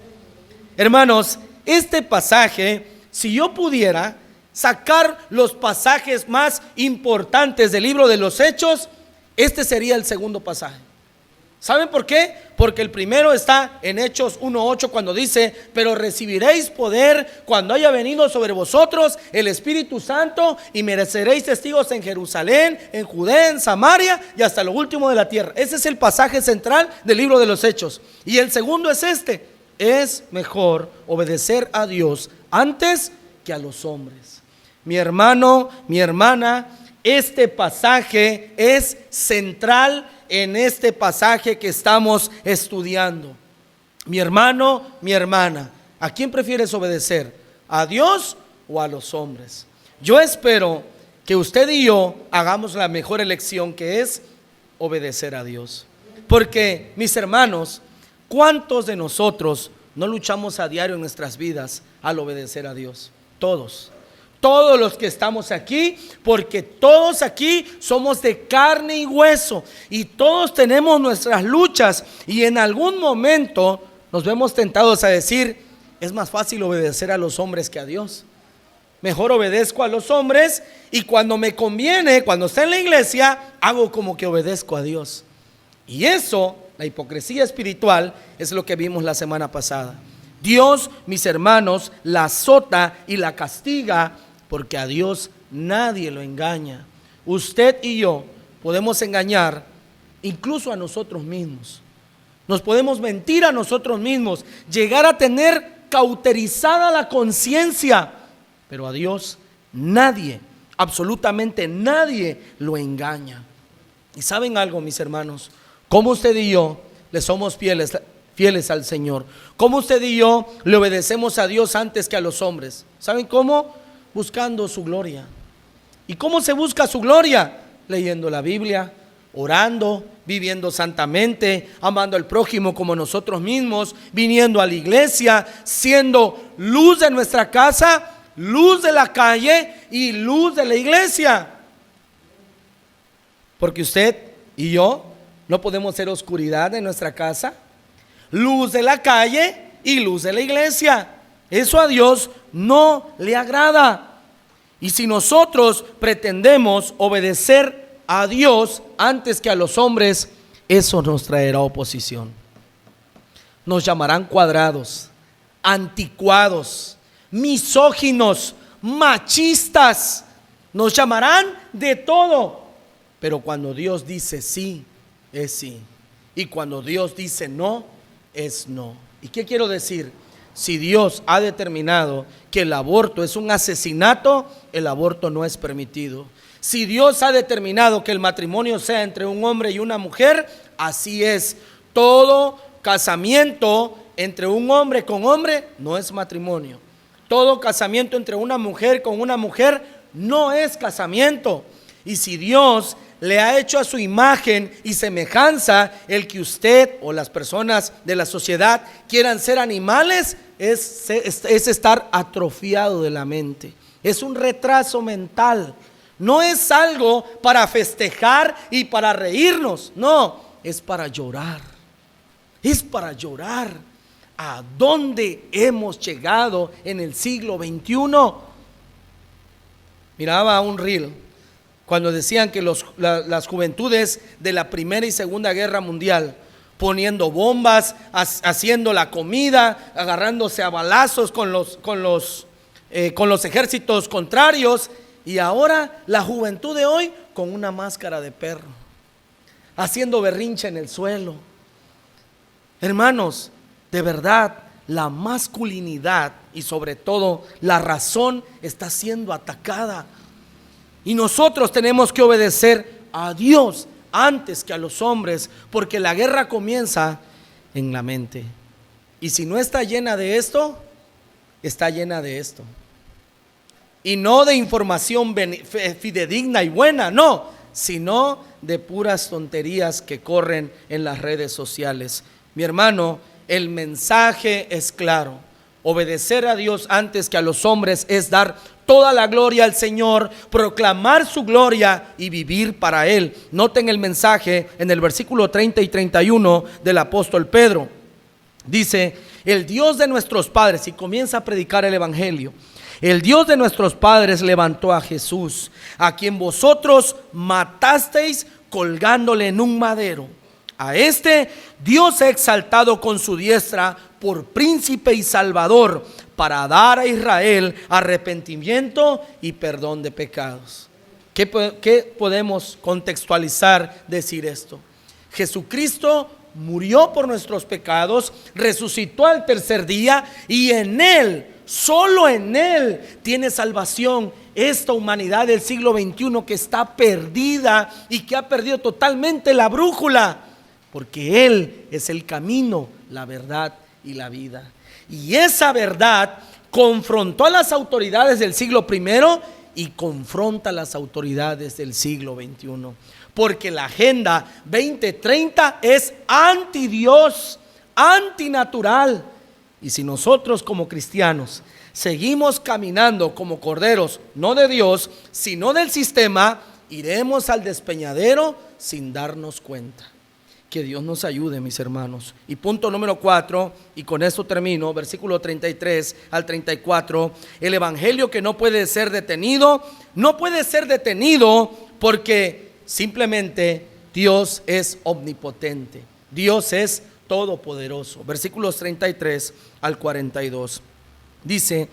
Hermanos, este pasaje, si yo pudiera sacar los pasajes más importantes del libro de los Hechos, este sería el segundo pasaje. ¿Saben por qué? Porque el primero está en Hechos 1:8 cuando dice, pero recibiréis poder cuando haya venido sobre vosotros el Espíritu Santo y mereceréis testigos en Jerusalén, en Judea, en Samaria y hasta lo último de la tierra. Ese es el pasaje central del libro de los Hechos. Y el segundo es este, es mejor obedecer a Dios antes que a los hombres. Mi hermano, mi hermana, este pasaje es central en este pasaje que estamos estudiando. Mi hermano, mi hermana, ¿a quién prefieres obedecer? ¿A Dios o a los hombres? Yo espero que usted y yo hagamos la mejor elección, que es obedecer a Dios. Porque, mis hermanos, ¿cuántos de nosotros no luchamos a diario en nuestras vidas al obedecer a Dios? Todos los que estamos aquí, porque todos aquí somos de carne y hueso y todos tenemos nuestras luchas, y en algún momento nos vemos tentados a decir, es más fácil obedecer a los hombres que a Dios. Mejor obedezco a los hombres y cuando me conviene, cuando está en la iglesia, hago como que obedezco a Dios. Y eso, la hipocresía espiritual, es lo que vimos la semana pasada. Dios, mis hermanos, la azota y la castiga, porque a Dios nadie lo engaña. Usted y yo podemos engañar incluso a nosotros mismos. Nos podemos mentir a nosotros mismos, llegar a tener cauterizada la conciencia, pero a Dios nadie, absolutamente nadie lo engaña. Y ¿saben algo, mis hermanos? Como usted y yo le somos fieles al Señor, como usted y yo le obedecemos a Dios antes que a los hombres. ¿Saben cómo? Buscando su gloria. ¿Y cómo se busca su gloria? Leyendo la Biblia, orando, viviendo santamente, amando al prójimo como nosotros mismos, viniendo a la iglesia, siendo luz de nuestra casa, luz de la calle y luz de la iglesia. Porque usted y yo no podemos ser oscuridad en nuestra casa, luz de la calle y luz de la iglesia. Eso a Dios no le agrada. Y si nosotros pretendemos obedecer a Dios antes que a los hombres, eso nos traerá oposición. Nos llamarán cuadrados, anticuados, misóginos, machistas. Nos llamarán de todo. Pero cuando Dios dice sí, es sí. Y cuando Dios dice no, es no. ¿Y qué quiero decir? Si Dios ha determinado que el aborto es un asesinato, el aborto no es permitido. Si Dios ha determinado que el matrimonio sea entre un hombre y una mujer, así es. Todo casamiento entre un hombre con hombre no es matrimonio. Todo casamiento entre una mujer con una mujer no es casamiento. Y si Dios le ha hecho a su imagen y semejanza el que usted o las personas de la sociedad quieran ser animales, es estar atrofiado de la mente. Es un retraso mental. No es algo para festejar y para reírnos. No, es para llorar. Es para llorar. ¿A dónde hemos llegado en el siglo XXI? Miraba un reel cuando decían que las juventudes de la Primera y Segunda Guerra Mundial, poniendo bombas, haciendo la comida, agarrándose a balazos con los ejércitos contrarios, y ahora la juventud de hoy con una máscara de perro, haciendo berrinche en el suelo. Hermanos, de verdad, la masculinidad y sobre todo la razón está siendo atacada. Y nosotros tenemos que obedecer a Dios antes que a los hombres, porque la guerra comienza en la mente. Y si no está llena de esto, está llena de esto. Y no de información fidedigna y buena, no, sino de puras tonterías que corren en las redes sociales. Mi hermano, el mensaje es claro. Obedecer a Dios antes que a los hombres es dar toda la gloria al Señor, proclamar su gloria y vivir para Él. Noten el mensaje en el versículo 30 y 31 del apóstol Pedro. Dice: el Dios de nuestros padres, y comienza a predicar el evangelio. El Dios de nuestros padres levantó a Jesús, a quien vosotros matasteis colgándole en un madero. A este Dios ha exaltado con su diestra por príncipe y salvador, para dar a Israel arrepentimiento y perdón de pecados. ¿Qué podemos contextualizar, decir esto? Jesucristo murió por nuestros pecados, resucitó al tercer día, y en Él, solo en Él, tiene salvación esta humanidad del siglo XXI que está perdida y que ha perdido totalmente la brújula, porque Él es el camino, la verdad y la vida. Y esa verdad confrontó a las autoridades del siglo I y confronta a las autoridades del siglo XXI, porque la Agenda 2030 es anti Dios, antinatural. Y si nosotros como cristianos seguimos caminando como corderos, no de Dios, sino del sistema, iremos al despeñadero sin darnos cuenta. Que Dios nos ayude, mis hermanos. Y punto número 4, y con esto termino, versículo 33 al 34, el evangelio que no puede ser detenido, no puede ser detenido porque simplemente Dios es omnipotente, Dios es todopoderoso. Versículos 33 al 42. Dice: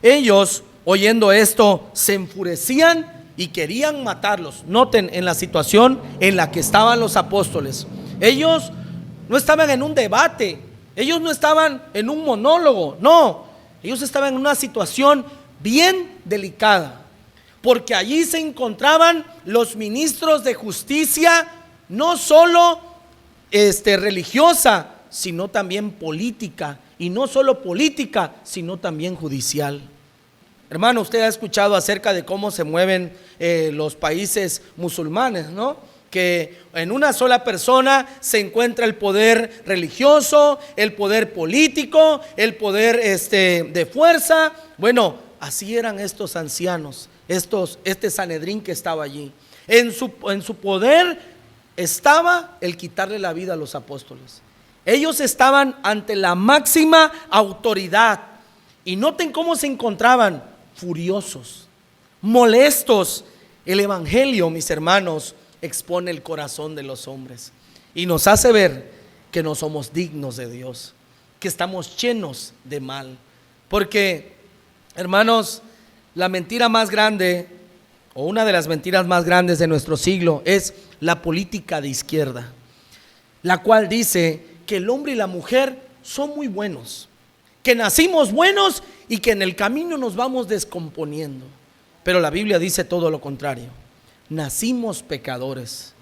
ellos, oyendo esto, se enfurecían y querían matarlos. Noten en la situación en la que estaban los apóstoles. Ellos no estaban en un debate, ellos no estaban en un monólogo, no, ellos estaban en una situación bien delicada, porque allí se encontraban los ministros de justicia, no solo religiosa, sino también política, y no solo política, sino también judicial. Hermano, usted ha escuchado acerca de cómo se mueven los países musulmanes, ¿no? Que en una sola persona se encuentra el poder religioso, el poder político, el poder de fuerza. Bueno, así eran estos ancianos, este Sanedrín que estaba allí. En su poder estaba el quitarle la vida a los apóstoles. Ellos estaban ante la máxima autoridad. Y noten cómo se encontraban: furiosos, molestos. El evangelio, mis hermanos, expone el corazón de los hombres y nos hace ver que no somos dignos de Dios, que estamos llenos de mal. Porque, hermanos, la mentira más grande, o una de las mentiras más grandes de nuestro siglo, es la política de izquierda, la cual dice que el hombre y la mujer son muy buenos, que nacimos buenos y que en el camino nos vamos descomponiendo. Pero la Biblia dice todo lo contrario: nacimos pecadores,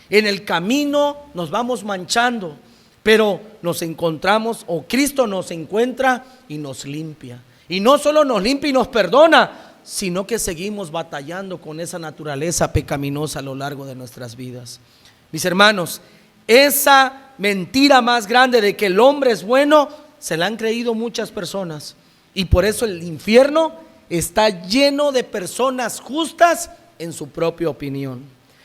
en el camino nos vamos manchando, pero nos encontramos, o Cristo nos encuentra y nos limpia. Y no solo nos limpia y nos perdona, sino que seguimos batallando con esa naturaleza pecaminosa a lo largo de nuestras vidas. Mis hermanos, esa mentira más grande de que el hombre es bueno, se la han creído muchas personas, y por eso el infierno está lleno de personas justas en su propia opinión,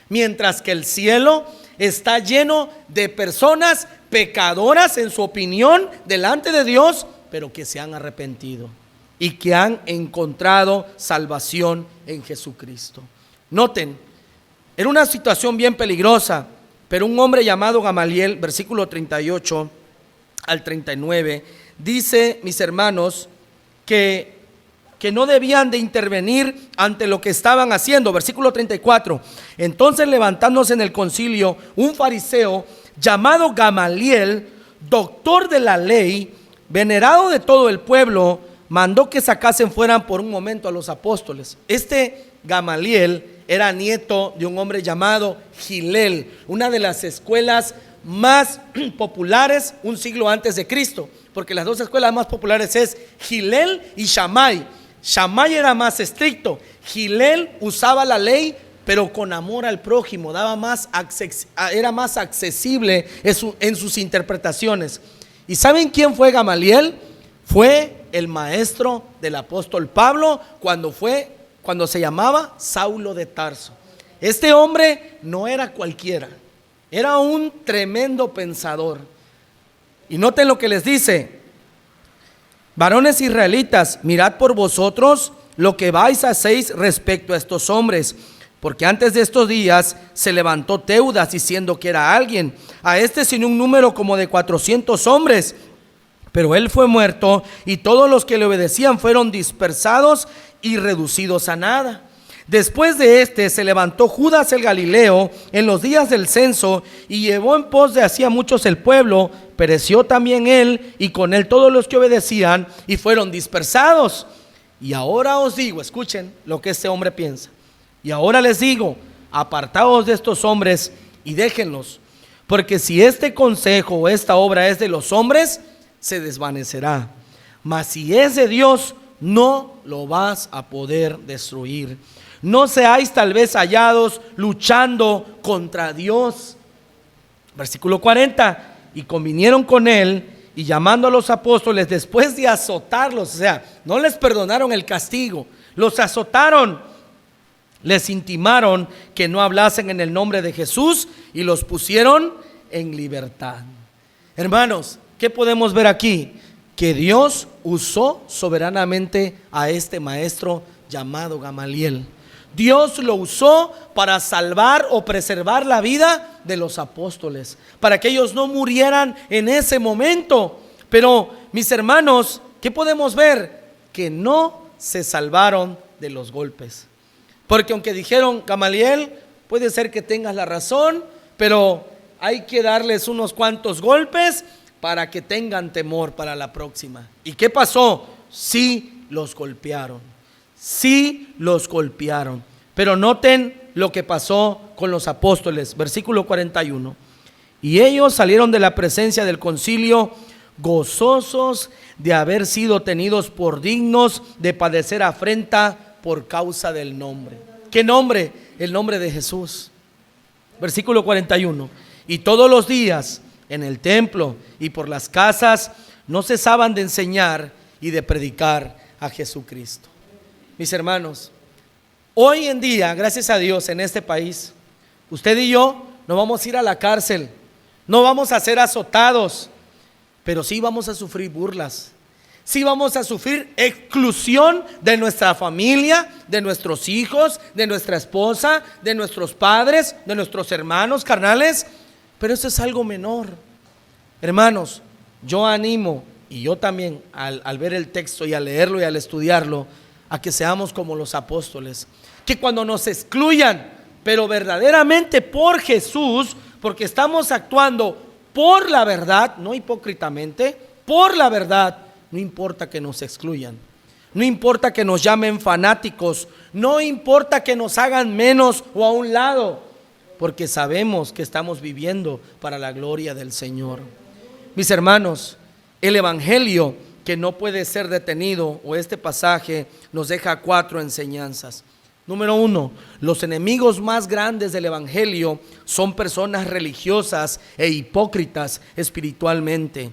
mientras que el cielo está lleno de personas pecadoras en su opinión delante de Dios, pero que se han arrepentido y que han encontrado salvación en Jesucristo. Noten, era una situación bien peligrosa, pero un hombre llamado Gamaliel, versículo 38 al 39, dice, mis hermanos, que no debían de intervenir ante lo que estaban haciendo. Versículo 34: entonces, levantándose en el concilio un fariseo llamado Gamaliel, doctor de la ley, venerado de todo el pueblo, mandó que sacasen fuera por un momento a los apóstoles. Este Gamaliel era nieto de un hombre llamado Gilel, una de las escuelas más populares un siglo antes de Cristo, porque las dos escuelas más populares es Gilel y Shammai. Shammai era más estricto, Gilel usaba la ley pero con amor al prójimo, era más accesible en sus interpretaciones. ¿Y saben quién fue Gamaliel? Fue el maestro del apóstol Pablo cuando se llamaba Saulo de Tarso. Este hombre no era cualquiera, era un tremendo pensador. Y noten lo que les dice: varones israelitas, mirad por vosotros lo que vais a hacéis respecto a estos hombres, porque antes de estos días se levantó Teudas diciendo que era alguien, a este sin un número como de 400 hombres, pero él fue muerto y todos los que le obedecían fueron dispersados y reducidos a nada. Después de este se levantó Judas el Galileo en los días del censo y llevó en pos de hacía muchos el pueblo. Pereció también él y con él todos los que obedecían y fueron dispersados. Y ahora os digo, escuchen lo que este hombre piensa. Y ahora les digo, apartaos de estos hombres y déjenlos, porque si este consejo o esta obra es de los hombres, se desvanecerá, mas si es de Dios, no lo vas a poder destruir. No seáis tal vez hallados luchando contra Dios. Versículo 40: y convinieron con él, y llamando a los apóstoles, después de azotarlos, o sea, no les perdonaron el castigo, los azotaron, les intimaron que no hablasen en el nombre de Jesús y los pusieron en libertad. Hermanos, ¿qué podemos ver aquí? Que Dios usó soberanamente a este maestro llamado Gamaliel. Dios lo usó para salvar o preservar la vida de los apóstoles, para que ellos no murieran en ese momento. Pero, mis hermanos, ¿qué podemos ver? Que no se salvaron de los golpes. Porque aunque dijeron, Gamaliel, puede ser que tengas la razón, pero hay que darles unos cuantos golpes para que tengan temor para la próxima. ¿Y qué pasó? Sí los golpearon. Sí los golpearon. Pero noten lo que pasó con los apóstoles. Versículo 41. Y ellos salieron de la presencia del concilio gozosos de haber sido tenidos por dignos de padecer afrenta por causa del nombre. ¿Qué nombre? El nombre de Jesús. Versículo 41. Y todos los días en el templo y por las casas no cesaban de enseñar y de predicar a Jesucristo. Mis hermanos, hoy en día, gracias a Dios, en este país, usted y yo no vamos a ir a la cárcel, no vamos a ser azotados, pero sí vamos a sufrir burlas, sí vamos a sufrir exclusión de nuestra familia, de nuestros hijos, de nuestra esposa, de nuestros padres, de nuestros hermanos carnales, pero eso es algo menor. Hermanos, yo animo, y yo también al ver el texto y al leerlo y al estudiarlo, a que seamos como los apóstoles, que cuando nos excluyan, pero verdaderamente por Jesús, porque estamos actuando por la verdad, no hipócritamente, por la verdad, no importa que nos excluyan, no importa que nos llamen fanáticos, no importa que nos hagan menos o a un lado, porque sabemos que estamos viviendo para la gloria del Señor. Mis hermanos, el evangelio que no puede ser detenido, o este pasaje nos deja 4 enseñanzas. Número 1, los enemigos más grandes del evangelio son personas religiosas e hipócritas espiritualmente.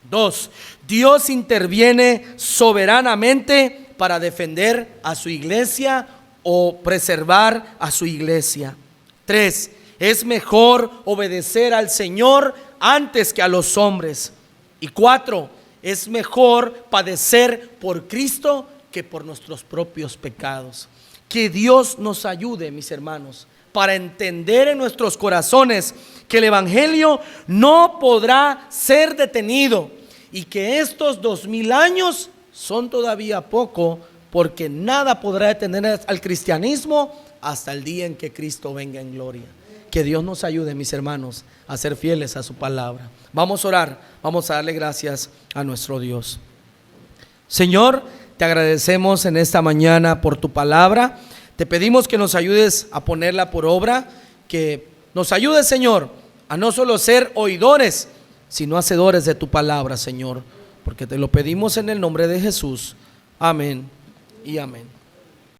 2, Dios interviene soberanamente para defender a su iglesia o preservar a su iglesia. 3, es mejor obedecer al Señor antes que a los hombres. Y 4, es mejor padecer por Cristo que por nuestros propios pecados. Que Dios nos ayude, mis hermanos, para entender en nuestros corazones que el evangelio no podrá ser detenido y que estos 2000 años son todavía poco, porque nada podrá detener al cristianismo hasta el día en que Cristo venga en gloria. Que Dios nos ayude, mis hermanos, a ser fieles a su palabra. Vamos a orar, vamos a darle gracias a nuestro Dios. Señor, te agradecemos en esta mañana por tu palabra. Te pedimos que nos ayudes a ponerla por obra, que nos ayudes, Señor, a no solo ser oidores, sino hacedores de tu palabra, Señor, porque te lo pedimos en el nombre de Jesús. Amén y amén.